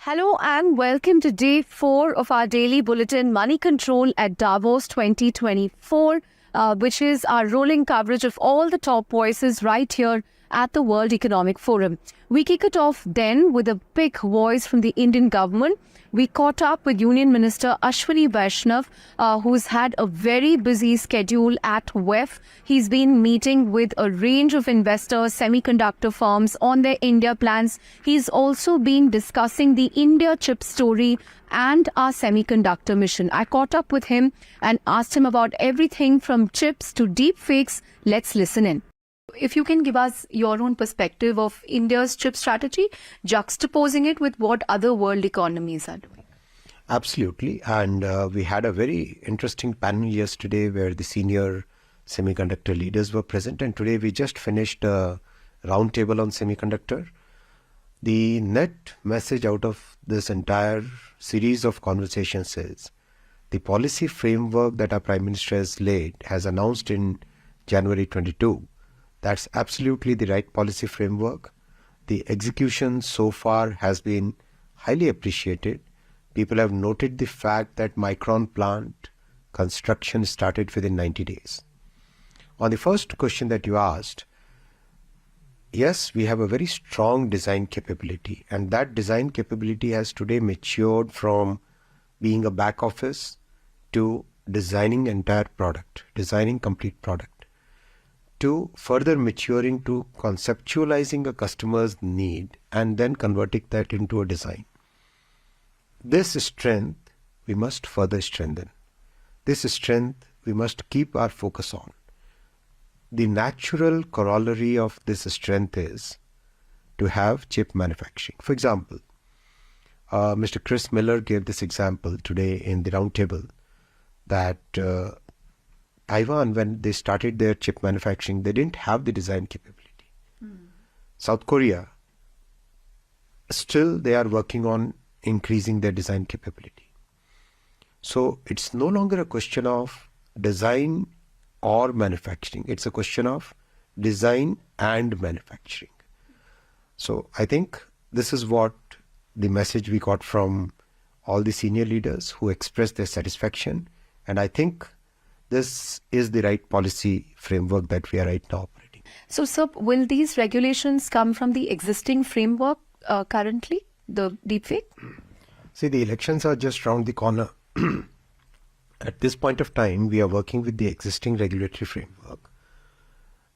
Hello and welcome to day 4 of our daily bulletin Moneycontrol at Davos 2024, which is our rolling coverage of all the top voices right here at the World Economic Forum. We kick it off then with a big voice from the Indian government. We caught up with Union Minister Ashwini Vaishnaw, who's had a very busy schedule at WEF. He's been meeting with a range of investors, semiconductor firms on their India plans. He's also been discussing the India chip story and our semiconductor mission. I caught up with him and asked him about everything from chips to deepfakes. Let's listen in. If you can give us your own perspective of India's chip strategy, juxtaposing it with what other world economies are doing. Absolutely. And we had a very interesting panel yesterday where the senior semiconductor leaders were present. And today we just finished a roundtable on semiconductor. The net message out of this entire series of conversations is the policy framework that our Prime Minister has announced in January 22. That's absolutely the right policy framework. The execution so far has been highly appreciated. People have noted the fact that Micron plant construction started within 90 days. On the first question that you asked, yes, we have a very strong design capability, and that design capability has today matured from being a back office to designing entire product, designing complete product, to further maturing to conceptualizing a customer's need and then converting that into a design. This strength we must further strengthen. This strength we must keep our focus on. The natural corollary of this strength is to have chip manufacturing. For example, Mr. Chris Miller gave this example today in the roundtable that Taiwan, when they started their chip manufacturing, they didn't have the design capability. South Korea, still they are working on increasing their design capability. So it's no longer a question of design or manufacturing. It's a question of design and manufacturing. So I think this is what the message we got from all the senior leaders who expressed their satisfaction. And I think this is the right policy framework that we are right now operating. So, sir, will these regulations come from the existing framework currently, the deepfake? See, the elections are just around the corner. At this point of time, we are working with the existing regulatory framework.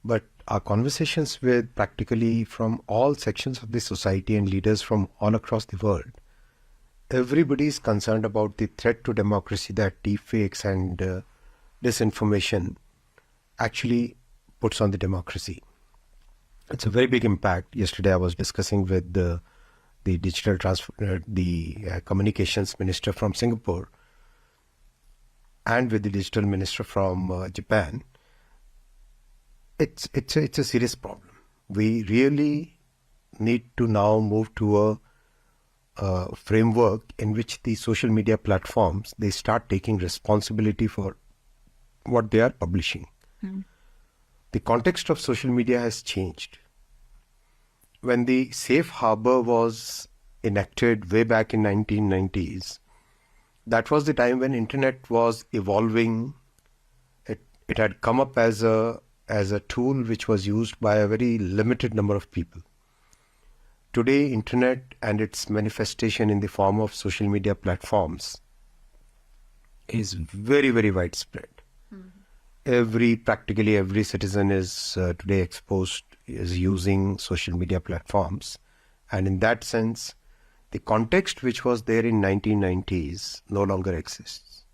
But our conversations with practically from all sections of the society and leaders from all across the world, everybody is concerned about the threat to democracy that deepfakes and disinformation actually puts on the democracy. It's a very big impact. Yesterday I was discussing with the digital transfer, the communications minister from Singapore and with the digital minister from Japan. It's a serious problem. We really need to now move to a framework in which the social media platforms, they start taking responsibility for what they are publishing. The context of social media has changed. When the safe harbor was enacted way back in 1990s, that was the time when internet was evolving. It had come up as a tool which was used by a very limited number of people. Today, internet and its manifestation in the form of social media platforms is very, very widespread. Practically every citizen is today exposed, is using social media platforms. And in that sense, the context which was there in 1990s no longer exists.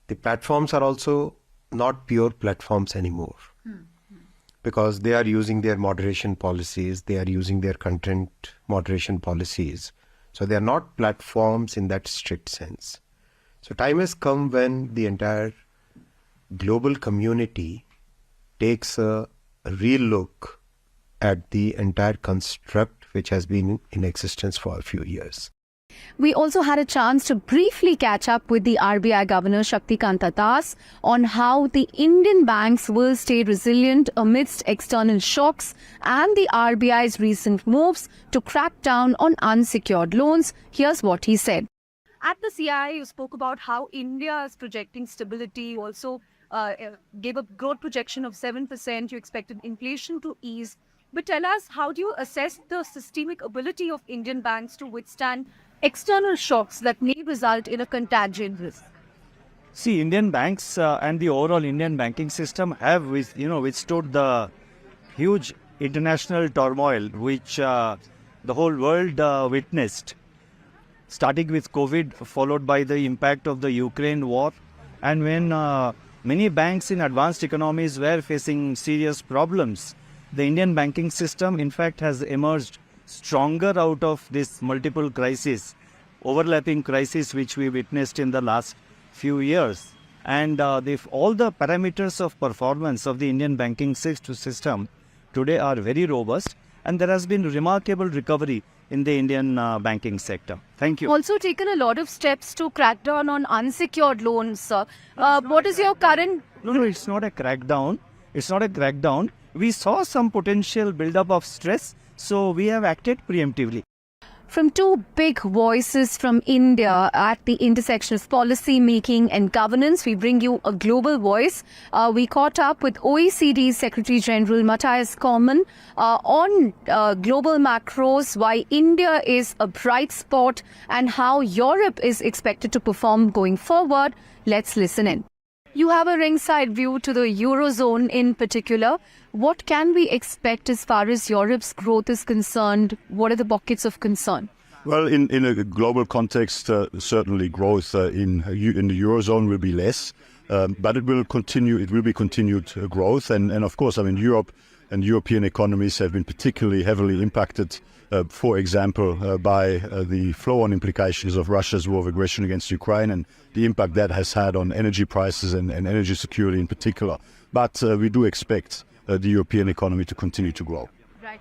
The platforms are also not pure platforms anymore because they are using their moderation policies, they are using their content moderation policies. So they are not platforms in that strict sense. So time has come when the entire global community takes a real look at the entire construct which has been in existence for a few years. We also had a chance to briefly catch up with the RBI Governor Shaktikanta Das on how the Indian banks will stay resilient amidst external shocks and the RBI's recent moves to crack down on unsecured loans. Here's what he said. At the CII, you spoke about how India is projecting stability. You also gave a growth projection of 7%. You expected inflation to ease. But tell us, how do you assess the systemic ability of Indian banks to withstand external shocks that may result in a contagion risk? See, Indian banks and the overall Indian banking system have withstood the huge international turmoil which the whole world witnessed, starting with COVID, followed by the impact of the Ukraine war. And when many banks in advanced economies were facing serious problems, the Indian banking system, in fact, has emerged stronger out of this multiple crises, overlapping crises which we witnessed in the last few years. And all the parameters of performance of the Indian banking system today are very robust, and there has been remarkable recovery in the Indian banking sector. Thank you. Also taken a lot of steps to crack down on unsecured loans, sir. What is your current... No, it's not a crackdown. It's not a crackdown. We saw some potential buildup of stress, so we have acted preemptively. From two big voices from India at the intersection of policy making and governance, we bring you a global voice. We caught up with OECD Secretary General Matthias Cormann on global macros, why India is a bright spot and how Europe is expected to perform going forward. Let's listen in. You have a ringside view to the Eurozone in particular. What can we expect as far as Europe's growth is concerned? What are the buckets of concern? Well, in a global context, certainly growth in the Eurozone will be less, but it will continue. It will be continued growth. And of course, I mean, Europe and European economies have been particularly heavily impacted, for example, by the flow-on implications of Russia's war of aggression against Ukraine and the impact that has had on energy prices and energy security in particular. But we do expect the European economy to continue to grow. Right.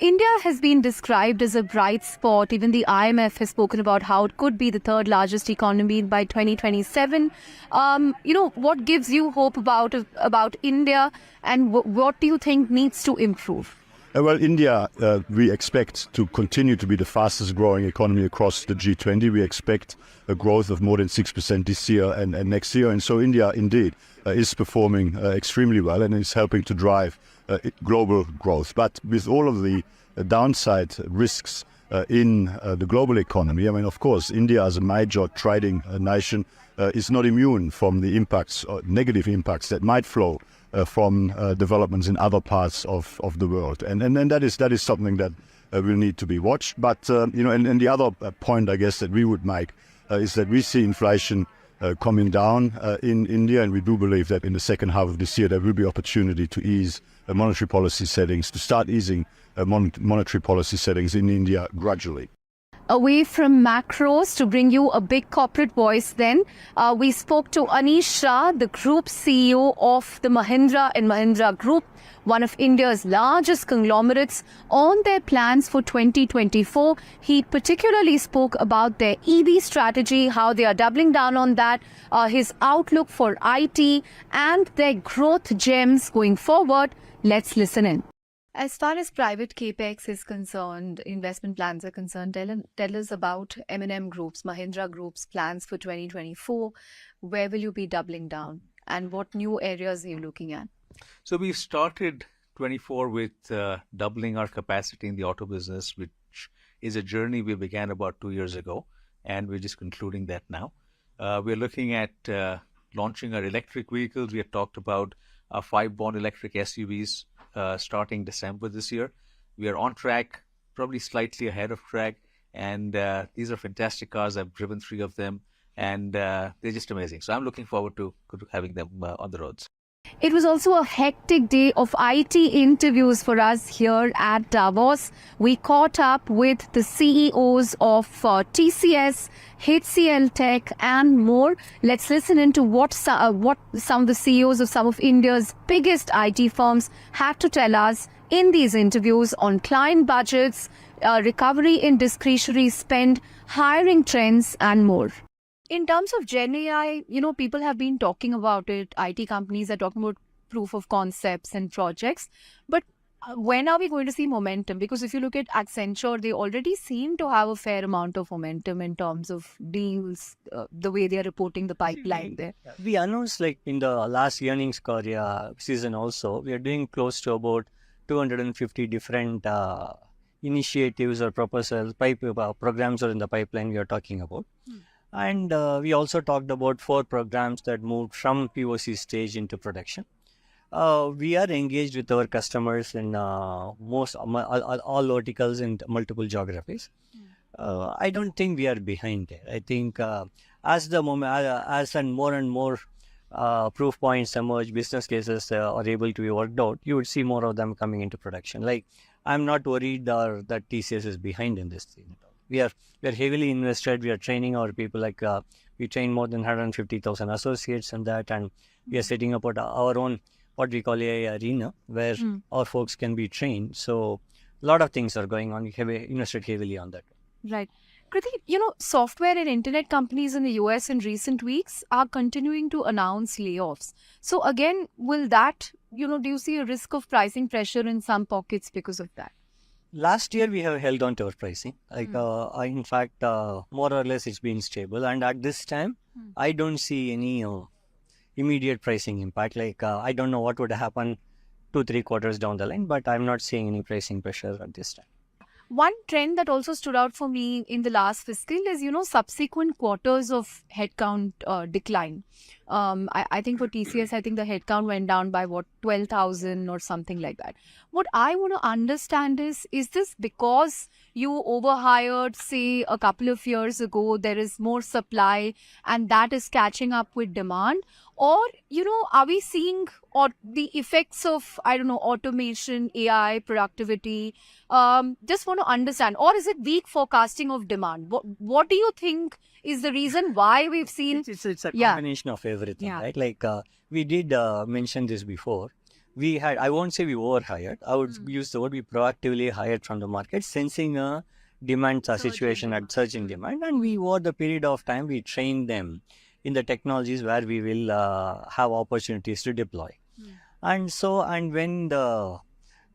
India has been described as a bright spot. Even the IMF has spoken about how it could be the third largest economy by 2027. What gives you hope about India, and what do you think needs to improve? Well, India, we expect to continue to be the fastest growing economy across the G20. We expect a growth of more than 6% this year and next year. And so India, indeed, is performing extremely well and is helping to drive global growth. But with all of the downside risks in the global economy, I mean, of course, India as a major trading nation is not immune from the impacts, negative impacts that might flow from developments in other parts of the world. And that is something that will need to be watched. But, and the other point, I guess, that we would make is that we see inflation coming down in India, and we do believe that in the second half of this year there will be opportunity to ease monetary policy settings, to start easing monetary policy settings in India gradually. Away from macros, to bring you a big corporate voice then, we spoke to Anish Shah, the group CEO of the Mahindra and Mahindra Group, one of India's largest conglomerates, on their plans for 2024. He particularly spoke about their EV strategy, how they are doubling down on that, his outlook for IT and their growth gems going forward. Let's listen in. As far as private capex is concerned, investment plans are concerned, tell us about M&M Group's, Mahindra Group's plans for 2024. Where will you be doubling down, and what new areas are you looking at? So we've started 24 with doubling our capacity in the auto business, which is a journey we began about 2 years ago, and we're just concluding that now. We're looking at launching our electric vehicles. We have talked about our 5 born electric SUVs starting December this year. We are on track, probably slightly ahead of track, and these are fantastic cars. I've driven 3 of them, and they're just amazing. So I'm looking forward to having them on the roads. It was also a hectic day of IT interviews for us here at Davos. We caught up with the CEOs of TCS, HCL Tech and more. Let's listen into what some of the CEOs of some of India's biggest IT firms had to tell us in these interviews on client budgets, recovery in discretionary spend, hiring trends, and more. In terms of GenAI, people have been talking about it. IT companies are talking about proof of concepts and projects. But when are we going to see momentum? Because if you look at Accenture, they already seem to have a fair amount of momentum in terms of deals, the way they are reporting the pipeline there. We announced like in the last earnings call season also, we are doing close to about 250 different initiatives or proposals, programs are in the pipeline we are talking about. And we also talked about 4 programs that moved from POC stage into production. We are engaged with our customers in most all verticals in multiple geographies. I don't think we are behind there. I think as and more proof points emerge, business cases are able to be worked out, you would see more of them coming into production. Like, I'm not worried that TCS is behind in this thing. We are heavily invested. We are training our people. Like we train more than 150,000 associates in that, and we are setting up our own what we call AI arena where our folks can be trained. So a lot of things are going on. We have invested heavily on that. Right. Kriti, software and internet companies in the US in recent weeks are continuing to announce layoffs. So again, will that, do you see a risk of pricing pressure in some pockets because of that? Last year, we have held on to our pricing. Like, in fact, more or less it's been stable. And at this time, I don't see any immediate pricing impact. Like, I don't know what would happen 2-3 quarters down the line, but I'm not seeing any pricing pressure at this time. One trend that also stood out for me in the last fiscal is, subsequent quarters of headcount decline. I think for TCS, I think the headcount went down by 12,000 or something like that. What I want to understand is this because you overhired, say, a couple of years ago, there is more supply and that is catching up with demand? Or, are we seeing the effects of, automation, AI, productivity? Just want to understand. Or is it weak forecasting of demand? What do you think is the reason why we've seen? It's a combination of everything, right? Like we did mention this before. I won't say we overhired. I would use the word we proactively hired from the market, sensing a demand situation at surging demand. And over the period of time, we trained them in the technologies where we will have opportunities to deploy. And when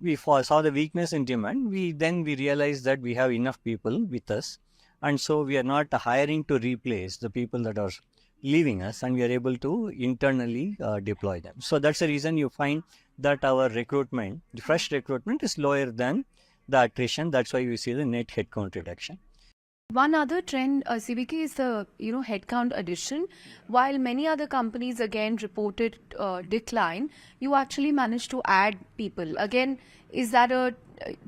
we saw the weakness in demand, we realized that we have enough people with us. And so we are not hiring to replace the people that are leaving us, and we are able to internally deploy them. So that's the reason you find that our recruitment, the fresh recruitment, is lower than the attrition. That's why we see the net headcount reduction. One other trend, CVK, is the headcount addition. While many other companies again reported decline, you actually managed to add people. Again, is that a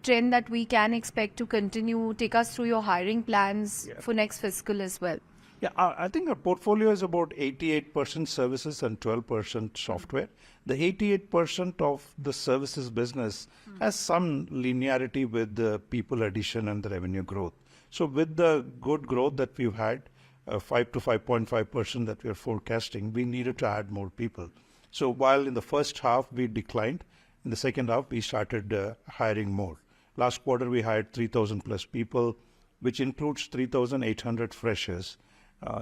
trend that we can expect to continue? Take us through your hiring plans for next fiscal as well. Yeah, I think our portfolio is about 88% services and 12% software. The 88% of the services business has some linearity with the people addition and the revenue growth. So with the good growth that we've had, 5 to 5.5% that we are forecasting, we needed to add more people. So while in the first half we declined, in the second half we started hiring more. Last quarter we hired 3,000 plus people, which includes 3,800 freshers.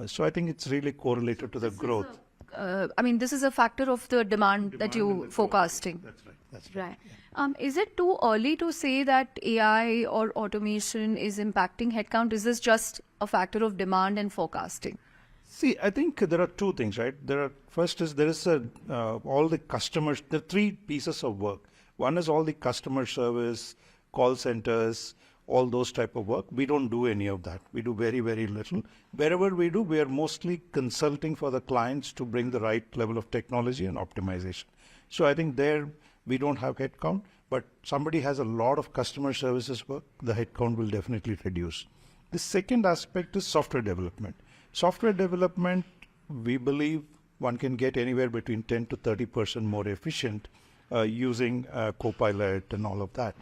So I think it's really correlated to the growth. This is a factor of the demand that you forecasting. That's right. Right. Is it too early to say that AI or automation is impacting headcount? Is this just a factor of demand and forecasting? See, I think there are two things, right? First is there is all the customers. There are 3 pieces of work. One is all the customer service, call centers, all those type of work. We don't do any of that. We do very, very little. Wherever we do, we are mostly consulting for the clients to bring the right level of technology and optimization. So I think there we don't have headcount, but somebody has a lot of customer services work, the headcount will definitely reduce. The second aspect is software development. Software development, we believe one can get anywhere between 10 to 30% more efficient using Copilot and all of that.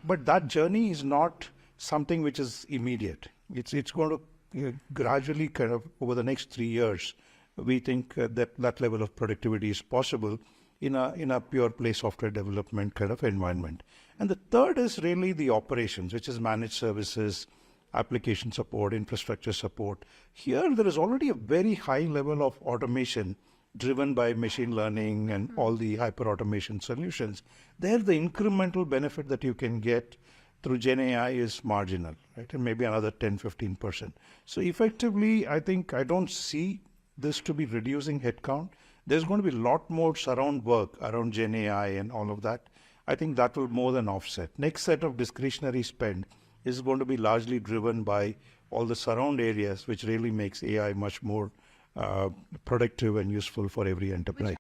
But that journey is not something which is immediate. It's going to gradually kind of over the next 3 years, we think that level of productivity is possible in a pure play software development kind of environment. And the third is really the operations, which is managed services, application support, infrastructure support. Here, there is already a very high level of automation driven by machine learning and all the hyper automation solutions. There, the incremental benefit that you can get through GenAI is marginal, right? And maybe another 10-15%. So effectively, I think I don't see this to be reducing headcount. There's going to be a lot more surround work around GenAI and all of that. I think that will more than offset. Next set of discretionary spend is going to be largely driven by all the surround areas, which really makes AI much more productive and useful for every enterprise.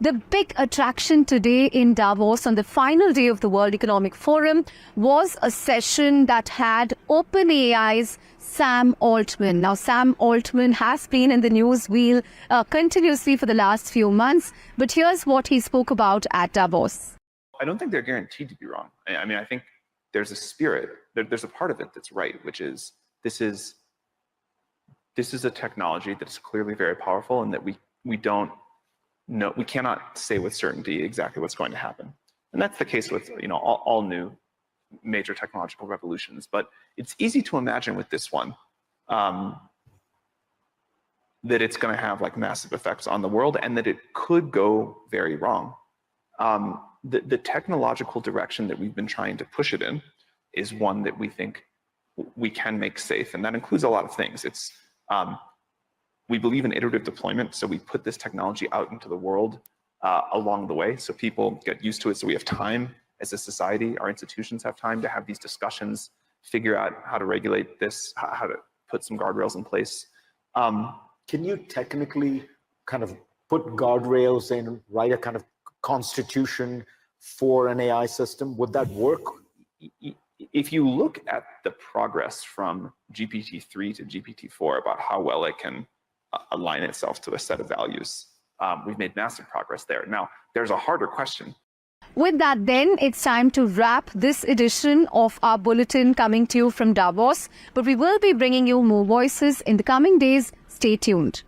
The big attraction today in Davos on the final day of the World Economic Forum was a session that had OpenAI's Sam Altman. Now, Sam Altman has been in the news wheel continuously for the last few months, but here's what he spoke about at Davos. I don't think they're guaranteed to be wrong. I mean, I think there's a spirit, there's a part of it that's right, which is this is a technology that's clearly very powerful, and that we don't know, we cannot say with certainty exactly what's going to happen. And that's the case with all new major technological revolutions. But it's easy to imagine with this one that it's going to have like massive effects on the world, and that it could go very wrong. The technological direction that we've been trying to push it in is one that we think we can make safe, and that includes a lot of things. It's we believe in iterative deployment, so we put this technology out into the world along the way, so people get used to it, so we have time as a society, our institutions have time to have these discussions, figure out how to regulate this, how to put some guardrails in place. Can you technically kind of put guardrails in, write a kind of constitution for an AI system? Would that work? If you look at the progress from GPT-3 to GPT-4 about how well it can align itself to a set of values, we've made massive progress there. Now, there's a harder question. With that, then, it's time to wrap this edition of our bulletin coming to you from Davos. But we will be bringing you more voices in the coming days. Stay tuned.